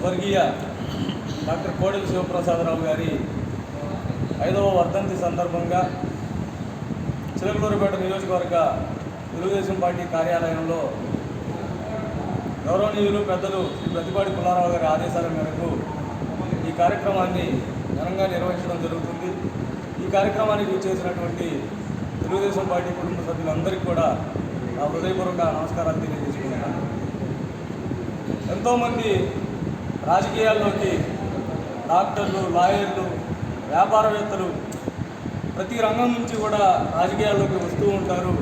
స్వర్గీయ డాక్టర్ కోడెల శివప్రసాదరావు గారి 5వ వర్ధంతి సందర్భంగా చిలకలూరిపేట నియోజకవర్గ తెలుగుదేశం పార్టీ కార్యాలయంలో గౌరవనీయులు పెద్దలు శ్రీ ప్రతిపాటి పుల్లారావు గారి ఆదేశాల మేరకు ఈ కార్యక్రమాన్ని ఘనంగా నిర్వహించడం జరుగుతుంది. ఈ కార్యక్రమానికి చేసినటువంటి తెలుగుదేశం పార్టీ కుటుంబ సభ్యులందరికీ కూడా నా హృదయపూర్వక నమస్కారాలు తెలియజేసుకుంటున్నాను. ఎంతోమంది రాజకీయాల్లోకి డాక్టర్లు, లాయర్లు, వ్యాపారవేత్తలు ప్రతి రంగం నుంచి కూడా రాజకీయాల్లోకి వస్తూ ఉంటారు.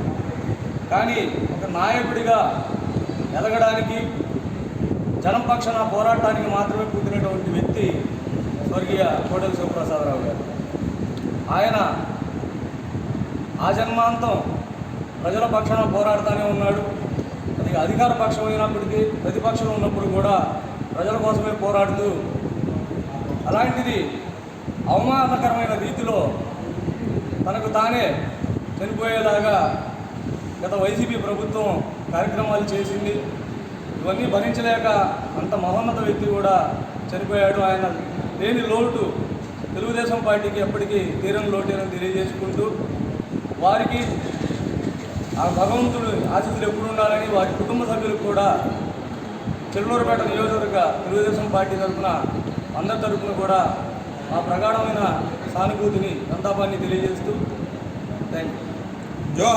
కానీ ఒక నాయకుడిగా ఎదగడానికి, జనం పక్షాన పోరాటానికి మాత్రమే పుట్టినటువంటి వ్యక్తి స్వర్గీయ కోడెల శివప్రసాదరావు గారు. ఆయన ఆ జన్మాంతం ప్రజల పక్షాన పోరాడుతూనే ఉన్నాడు. అది అధికార పక్షం అయినప్పటికీ, ప్రతిపక్షం ఉన్నప్పుడు కూడా ప్రజల కోసమే పోరాడుతూ, అలాంటిది అవమానకరమైన రీతిలో తనకు తానే చనిపోయేలాగా గత వైసీపీ ప్రభుత్వం కార్యక్రమాలు చేసింది. ఇవన్నీ భరించలేక అంత మహోన్నత వ్యక్తి కూడా చనిపోయాడు. ఆయన లేని లోటు తెలుగుదేశం పార్టీకి ఎప్పటికీ తీరని లోటేనని తెలియజేసుకుంటూ, వారికి ఆ భగవంతుడు ఆశీస్సులు ఎప్పుడు ఉండాలని వారి కుటుంబ సభ్యులకు కూడా చిలకలూరిపేట నియోజకవర్గ తెలుగుదేశం పార్టీ తరఫున, అందరి తరఫున కూడా మా ప్రగాఢమైన సానుభూతిని, సంతాపాన్ని తెలియజేస్తూ థ్యాంక్ యూ.